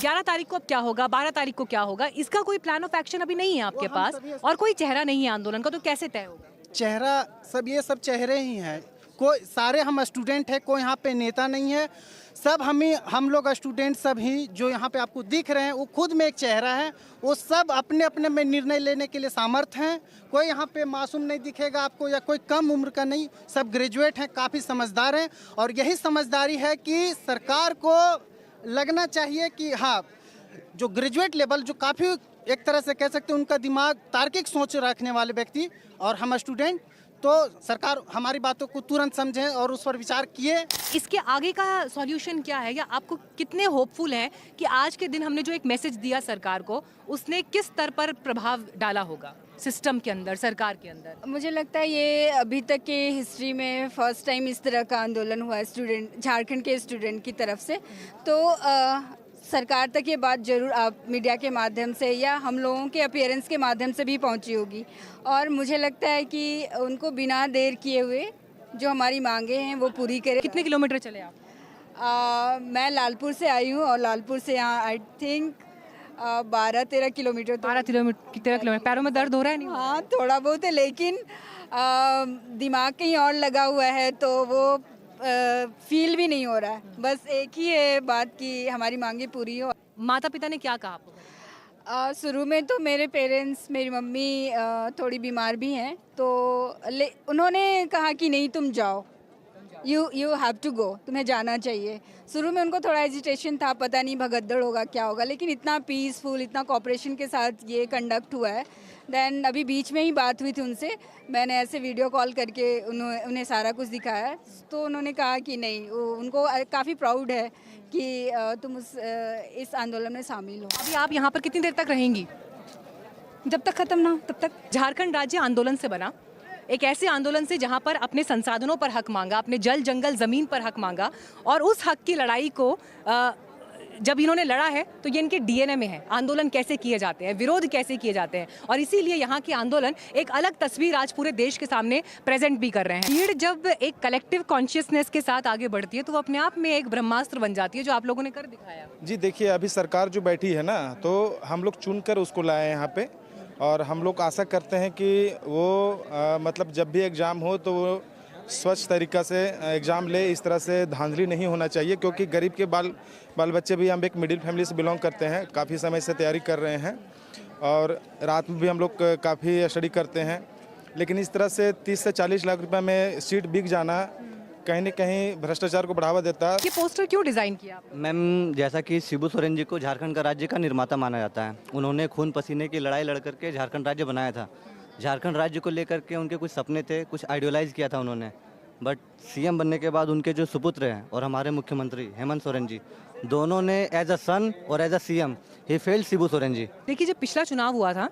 S1: 11 तारीख को अब क्या होगा, 12 तारीख को क्या होगा, इसका कोई प्लान ऑफ एक्शन अभी नहीं है आपके पास, और कोई चेहरा नहीं है आंदोलन का, तो कैसे तय होगा?
S16: चेहरा सब ये सब चेहरे ही हैं। कोई सारे हम स्टूडेंट हैं, कोई यहाँ पे नेता नहीं है। सब हम लोग स्टूडेंट सब ही जो यहाँ पे आपको दिख रहे हैं वो खुद में एक चेहरा है। वो सब अपने अपने में निर्णय लेने के लिए सामर्थ्य हैं। कोई यहाँ पे मासूम नहीं दिखेगा आपको, या कोई कम उम्र का नहीं। सब ग्रेजुएट हैं, काफ़ी समझदार हैं, और यही समझदारी है कि सरकार को लगना चाहिए कि हाँ, जो ग्रेजुएट लेवल, जो काफ़ी एक तरह से कह सकते हैं उनका दिमाग तार्किक सोच रखने वाले व्यक्ति और हम स्टूडेंट, तो सरकार हमारी बातों को तुरंत समझे और उस पर विचार किए।
S1: इसके आगे का सॉल्यूशन क्या है, या आपको कितने होपफुल हैं कि आज के दिन हमने जो एक मैसेज दिया सरकार को, उसने किस स्तर पर प्रभाव डाला होगा सिस्टम के अंदर, सरकार के अंदर?
S5: मुझे लगता है ये अभी तक के हिस्ट्री में फर्स्ट टाइम इस तरह का आंदोलन हुआ है स्टूडेंट, झारखंड के स्टूडेंट की तरफ से। तो सरकार तक ये बात जरूर आप मीडिया के माध्यम से या हम लोगों के अपीयरेंस के माध्यम से भी पहुंची होगी, और मुझे लगता है कि उनको बिना देर किए हुए जो हमारी मांगे हैं वो पूरी करें।
S1: कितने किलोमीटर चले आप?
S5: मैं लालपुर से आई हूँ, और लालपुर से यहाँ आई थिंक 12-13 किलोमीटर।
S1: 13 किलोमीटर। पैरों में दर्द हो रहा है? नहीं,
S5: हाँ थोड़ा बहुत है, लेकिन दिमाग कहीं और लगा हुआ है तो वो फील भी नहीं हो रहा है। बस एक ही है बात कि हमारी मांगे पूरी हो।
S1: माता पिता ने क्या कहा आपको?
S5: शुरू में तो मेरे पेरेंट्स, मेरी मम्मी थोड़ी बीमार भी हैं, तो उन्होंने कहा कि नहीं तुम जाओ, यू हैव टू गो, तुम्हें जाना चाहिए। शुरू में उनको थोड़ा हेजिटेशन था, पता नहीं भगदड़ होगा क्या होगा, लेकिन इतना पीसफुल, इतना कोऑपरेशन के साथ ये कंडक्ट हुआ है। देन अभी बीच में ही बात हुई थी उनसे, मैंने ऐसे वीडियो कॉल करके उन्हें सारा कुछ दिखाया, तो उन्होंने कहा कि नहीं, उनको काफ़ी प्राउड है कि तुम इस आंदोलन में शामिल हो।
S1: अभी आप यहाँ पर कितनी देर तक रहेंगी?
S5: जब तक ख़त्म ना हो तब तक।
S1: झारखंड राज्य आंदोलन से बना, एक ऐसे आंदोलन से जहाँ पर अपने संसाधनों पर हक मांगा, अपने जल जंगल ज़मीन पर हक मांगा, और उस हक की लड़ाई को जब इन्होंने लड़ा है तो ये इनके डीएनए में है। आंदोलन कैसे किए जाते हैं, विरोध कैसे किए जाते हैं, और इसीलिए यहाँ के आंदोलन एक अलग तस्वीर आज पूरे देश के सामने प्रेजेंट भी कर रहे हैं। भीड़ जब एक कलेक्टिव कॉन्शियसनेस के साथ आगे बढ़ती है तो वो अपने आप में एक ब्रह्मास्त्र बन जाती है, जो आप लोगों ने कर दिखाया।
S17: जी देखिए, अभी सरकार जो बैठी है ना, तो हम लोग चुनकर उसको लाए हैं यहाँ पे, और हम लोग आशा करते हैं कि वो मतलब जब भी एग्ज़ाम हो तो वो स्वच्छ तरीक़ा से एग्ज़ाम ले। इस तरह से धांधली नहीं होना चाहिए, क्योंकि गरीब के बाल बच्चे भी, हम एक मिडिल फैमिली से बिलोंग करते हैं, काफ़ी समय से तैयारी कर रहे हैं, और रात में भी हम लोग काफ़ी स्टडी करते हैं। लेकिन इस तरह से 30 से 40 लाख रुपए में सीट बिक जाना कहीं न कहीं भ्रष्टाचार को बढ़ावा देता है।
S1: ये पोस्टर क्यों डिज़ाइन किया?
S18: मैम, जैसा कि शिबू सोरेन जी को झारखंड का राज्य का निर्माता माना जाता है, उन्होंने खून पसीने की लड़ाई लड़ करके झारखंड राज्य बनाया था। झारखंड राज्य को लेकर के उनके कुछ सपने थे, कुछ आइडियलाइज़ किया था उन्होंने, बट सीएम बनने के बाद उनके जो सुपुत्र हैं और हमारे मुख्यमंत्री हेमंत सोरेन जी, दोनों ने एज अ सन और as a CM he failed Shibu Soren ji.
S1: देखिए, जब पिछला चुनाव हुआ था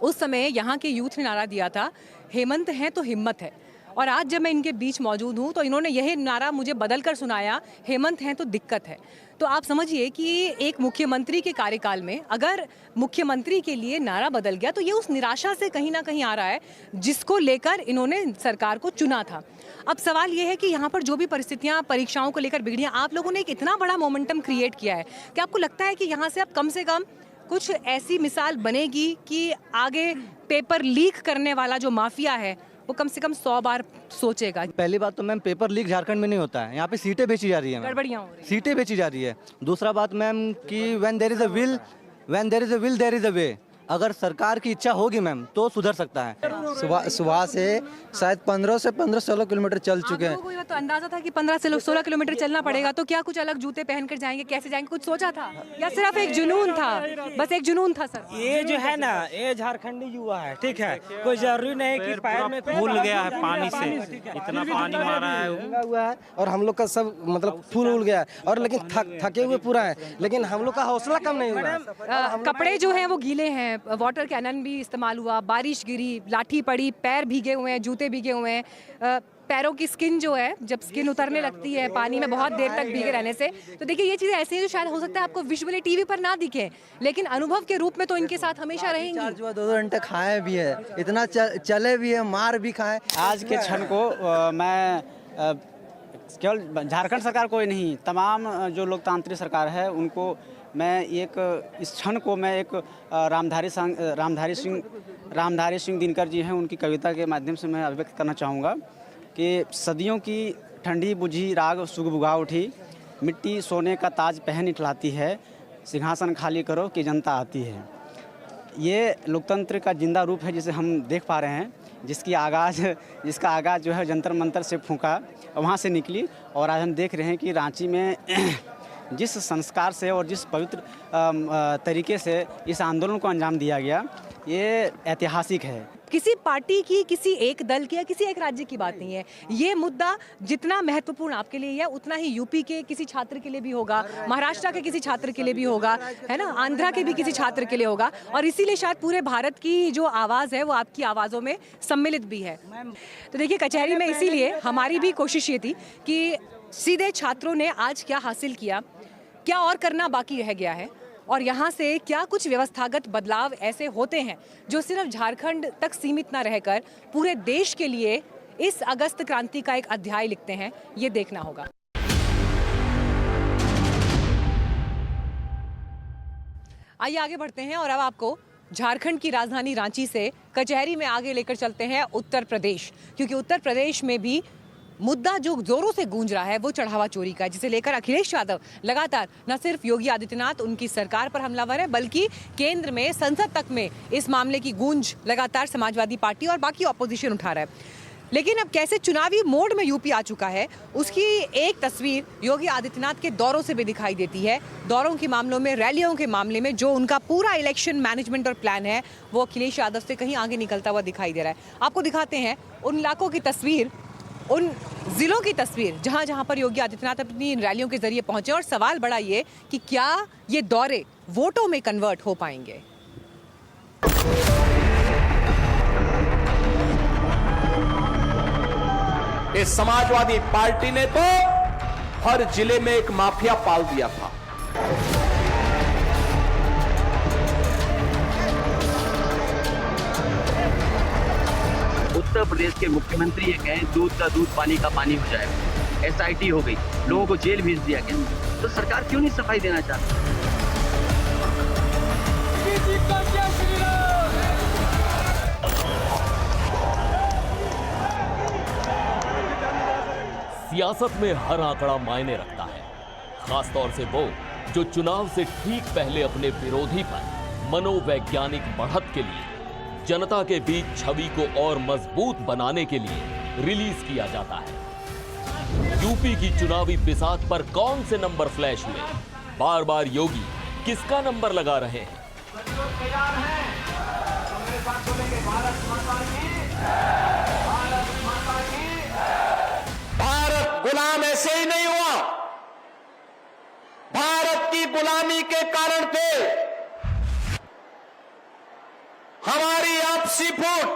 S1: उस समय यहाँ के यूथ ने नारा दिया था, हेमंत है तो हिम्मत है, और आज जब मैं इनके बीच मौजूद हूँ तो इन्होंने यही नारा मुझे बदल कर सुनाया, हेमंत हैं तो दिक्कत है। तो आप समझिए कि एक मुख्यमंत्री के कार्यकाल में अगर मुख्यमंत्री के लिए नारा बदल गया तो ये उस निराशा से कहीं ना कहीं आ रहा है जिसको लेकर इन्होंने सरकार को चुना था। अब सवाल ये है कि यहाँ पर जो भी परिस्थितियाँ परीक्षाओं को लेकर बिगड़ी हैं, आप लोगों ने एक इतना बड़ा मोमेंटम क्रिएट किया है कि आपको लगता है कि यहाँ से अब कम से कम कुछ ऐसी मिसाल बनेगी कि आगे पेपर लीक करने वाला जो माफिया है वो कम से कम 100 बार सोचेगा?
S18: पहली बात तो मैम, पेपर लीक झारखंड में नहीं होता है, यहाँ पे सीटें बेची जा रही है,
S1: गड़बड़ियाँ हो रही हैं,
S18: सीटें बेची जा रही है। दूसरा बात मैम कि when there is a will there is a way. अगर सरकार की इच्छा होगी मैम तो सुधर सकता है।
S14: सुबह से शायद 15 से 16 किलोमीटर चल चुके हैं।
S1: आपको तो अंदाजा था कि 15 से 16 किलोमीटर चलना पड़ेगा, तो क्या कुछ अलग जूते पहनकर जाएंगे, कैसे जाएंगे, कुछ सोचा था या सिर्फ एक जुनून था? बस एक जुनून था सर।
S19: ये जो है ना, ये झारखंडी युवा है, ठीक है, कोई जरूरी नहीं कि पैर में
S10: फूल गया है पानी से, इतना पानी मारा है
S14: हुआ है, और हम लोग का सब मतलब फूल उल गया है, और लेकिन थके हुए पूरा है, लेकिन हम लोग का हौसला कम नहीं हुआ।
S1: कपड़े जो हैं वो गीले हैं, हैं, वाटर कैनन भी इस्तेमाल हुआ, बारिश गिरी, लाठी पड़ी, पैर भीगे हुए हैं, जूते भीगे हुए हैं, पैरों की स्किन जो है, जब स्किन उतरने लगती है पानी में बहुत देर तक भीगे रहने से, तो देखिए ये चीज़ें ऐसी हैं जो शायद हो सकता है आपको विजुअली टीवी पर ना दिखे, लेकिन अनुभव के रूप में तो इनके साथ हमेशा रहेंगी।
S20: 2 घंटे खाए भी है, इतना चले भी है, मार भी खाए। आज के क्षण को मैं केवल झारखंड सरकार को ही नहीं, तमाम जो लोकतांत्रिक सरकार है उनको मैं इस क्षण को मैं एक रामधारी सिंह दिनकर जी हैं, उनकी कविता के माध्यम से मैं अभिव्यक्त करना चाहूँगा कि सदियों की ठंडी बुझी राग सुगबुगा उठी, मिट्टी सोने का ताज पहन इठलाती है, सिंहासन खाली करो कि जनता आती है। ये लोकतंत्र का जिंदा रूप है जिसे हम देख पा रहे हैं, जिसका आगाज़ जो है जंतर मंतर से फूंका, वहाँ से निकली, और आज हम देख रहे हैं कि रांची में जिस संस्कार से और जिस पवित्र तरीके से इस आंदोलन को अंजाम दिया गया, ये ऐतिहासिक है।
S1: किसी पार्टी की, किसी एक दल की या किसी एक राज्य की बात नहीं है। ये मुद्दा जितना महत्वपूर्ण आपके लिए है, उतना ही यूपी के किसी छात्र के लिए भी होगा, महाराष्ट्र के किसी छात्र के लिए भी होगा, है ना, आंध्रा के भी किसी छात्र के लिए होगा, और इसीलिए शायद पूरे भारत की जो आवाज़ है वो आपकी आवाज़ों में सम्मिलित भी है। तो देखिए, कचहरी में इसीलिए हमारी भी कोशिश ये थी कि सीधे छात्रों ने आज क्या हासिल किया, क्या और करना बाकी रह गया है, और यहाँ से क्या कुछ व्यवस्थागत बदलाव ऐसे होते हैं जो सिर्फ झारखंड तक सीमित ना रहकर पूरे देश के लिए इस अगस्त क्रांति का एक अध्याय लिखते हैं, ये देखना होगा। आइए आगे बढ़ते हैं और अब आपको झारखंड की राजधानी रांची से कचहरी में आगे लेकर चलते हैं उत्तर प्रदेश, क्योंकि उत्तर प्रदेश में भी मुद्दा जो जोरों से गूंज रहा है वो चढ़ावा चोरी का है, जिसे लेकर अखिलेश यादव लगातार न सिर्फ योगी आदित्यनाथ उनकी सरकार पर हमलावर है, बल्कि केंद्र में, संसद तक में इस मामले की गूंज लगातार समाजवादी पार्टी और बाकी ऑपोजिशन उठा रहा है। लेकिन अब कैसे चुनावी मोड में यूपी आ चुका है, उसकी एक तस्वीर योगी आदित्यनाथ के दौरों से भी दिखाई देती है। दौरों के मामलों में, रैलियों के मामले में जो उनका पूरा इलेक्शन मैनेजमेंट और प्लान है वो अखिलेश यादव से कहीं आगे निकलता हुआ दिखाई दे रहा है। आपको दिखाते हैं उन इलाकों की तस्वीर, उन जिलों की तस्वीर जहां जहां पर योगी आदित्यनाथ अपनी इन रैलियों के जरिए पहुंचे, और सवाल बड़ा ये कि क्या ये दौरे वोटों में कन्वर्ट हो पाएंगे।
S3: इस समाजवादी पार्टी ने तो हर जिले में एक माफिया पाल दिया था।
S21: उत्तर प्रदेश के मुख्यमंत्री ये कहें दूध का दूध, पानी का पानी हो जाएगा, SIT हो गई, लोगों को जेल भेज दिया गया, तो सरकार क्यों नहीं सफाई देना चाहती?
S11: सियासत में हर आंकड़ा मायने रखता है, खासतौर से वो जो चुनाव से ठीक पहले अपने विरोधी पर मनोवैज्ञानिक बढ़त के लिए, जनता के बीच छवि को और मजबूत बनाने के लिए रिलीज किया जाता है। यूपी की चुनावी बिसात पर कौन से नंबर फ्लैश हुए, बार बार योगी किसका नंबर लगा रहे हैं?
S12: भारत गुलाम ऐसे ही नहीं हुआ, भारत की गुलामी के कारण थे हमारी आपसी फूट,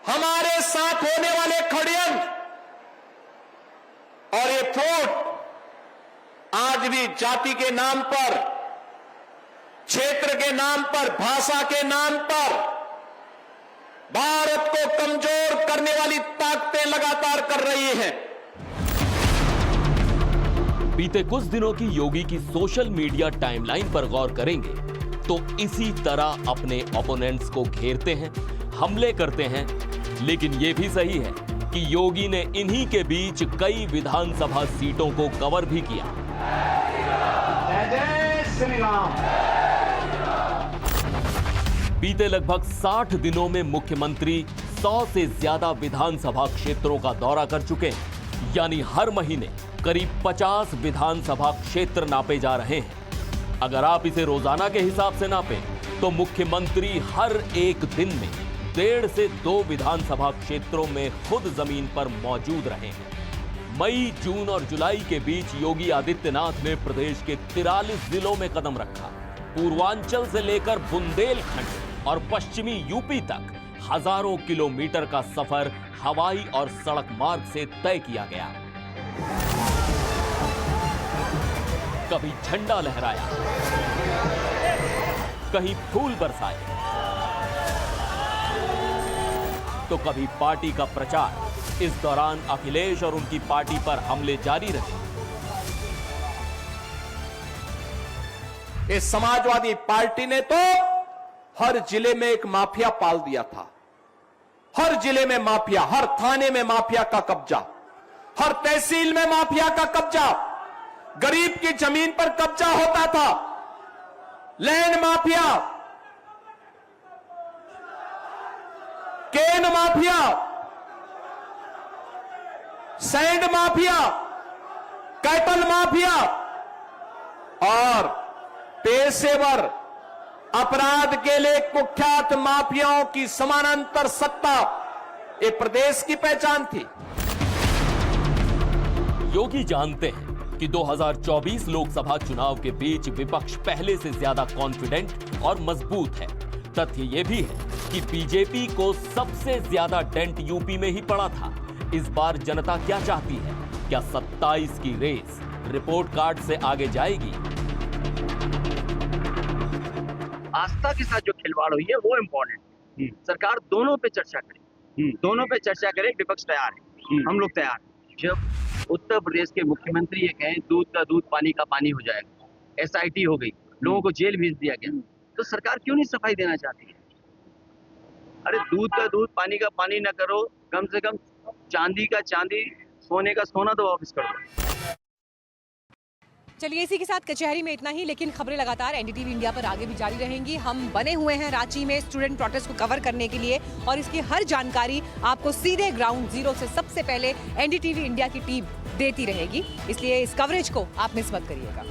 S12: हमारे साथ होने वाले षड्यंत्र, और ये फूट आज भी जाति के नाम पर, क्षेत्र के नाम पर, भाषा के नाम पर भारत को कमजोर करने वाली ताकतें लगातार कर रही हैं।
S11: बीते कुछ दिनों की योगी की सोशल मीडिया टाइमलाइन पर गौर करेंगे तो इसी तरह अपने ओपोनेंट्स को घेरते हैं, हमले करते हैं। लेकिन यह भी सही है कि योगी ने इन्हीं के बीच कई विधानसभा सीटों को कवर भी किया।
S12: जय श्री राम।
S11: बीते लगभग 60 दिनों में मुख्यमंत्री 100 से ज्यादा विधानसभा क्षेत्रों का दौरा कर चुके हैं, यानी हर महीने करीब 50 विधानसभा क्षेत्र नापे जा रहे हैं। अगर आप इसे रोजाना के हिसाब से नापें तो मुख्यमंत्री हर एक दिन में 1.5 से 2 विधानसभा क्षेत्रों में खुद जमीन पर मौजूद रहे हैं। मई, जून और जुलाई के बीच योगी आदित्यनाथ ने प्रदेश के 43 जिलों में कदम रखा। पूर्वांचल से लेकर बुंदेलखंड और पश्चिमी यूपी तक हजारों किलोमीटर का सफर हवाई और सड़क मार्ग से तय किया गया। कभी झंडा लहराया, कहीं फूल बरसाए, तो कभी पार्टी का प्रचार। इस दौरान अखिलेश और उनकी पार्टी पर हमले जारी रहे।
S3: इस समाजवादी पार्टी ने तो हर जिले में एक माफिया पाल दिया था। हर जिले में माफिया, हर थाने में माफिया का कब्जा, हर तहसील में माफिया का कब्जा। गरीब की जमीन पर कब्जा होता था। Land mafia, cane mafia, sand mafia, cattle mafia और पेशेवर अपराध के लिए कुख्यात माफियाओं की समानांतर सत्ता ये प्रदेश की पहचान थी।
S11: योगी जानते हैं कि 2024 लोकसभा चुनाव के बीच विपक्ष पहले से ज्यादा कॉन्फिडेंट और मजबूत है। तथ्य यह भी है कि बीजेपी को सबसे ज्यादा डेंट यूपी में ही पड़ा था। इस बार जनता क्या चाहती है? क्या 27 की रेस रिपोर्ट कार्ड से आगे जाएगी?
S21: आस्था के साथ जो खिलवाड़ हुई है वो इम्पोर्टेंट। सरकार दोनों पे चर्चा करे, दोनों पे चर्चा करे। विपक्ष तैयार है, हम लोग तैयार हैं। जब उत्तर प्रदेश के मुख्यमंत्री ये कहें दूध का दूध पानी का पानी हो जाएगा, SIT हो गई, लोगों को जेल भेज दिया गया, तो सरकार क्यों नहीं सफाई देना चाहती है? अरे दूध का दूध पानी का पानी ना करो, कम से कम चांदी का चांदी, सोने का सोना तो वापस कर दो।
S1: चलिए इसी के साथ कचहरी में इतना ही, लेकिन खबरें लगातार NDTV इंडिया पर आगे भी जारी रहेंगी। हम बने हुए हैं रांची में स्टूडेंट प्रोटेस्ट को कवर करने के लिए और इसकी हर जानकारी आपको सीधे ग्राउंड जीरो से सबसे पहले NDTV इंडिया की टीम देती रहेगी, इसलिए इस कवरेज को आप मिस मत करिएगा।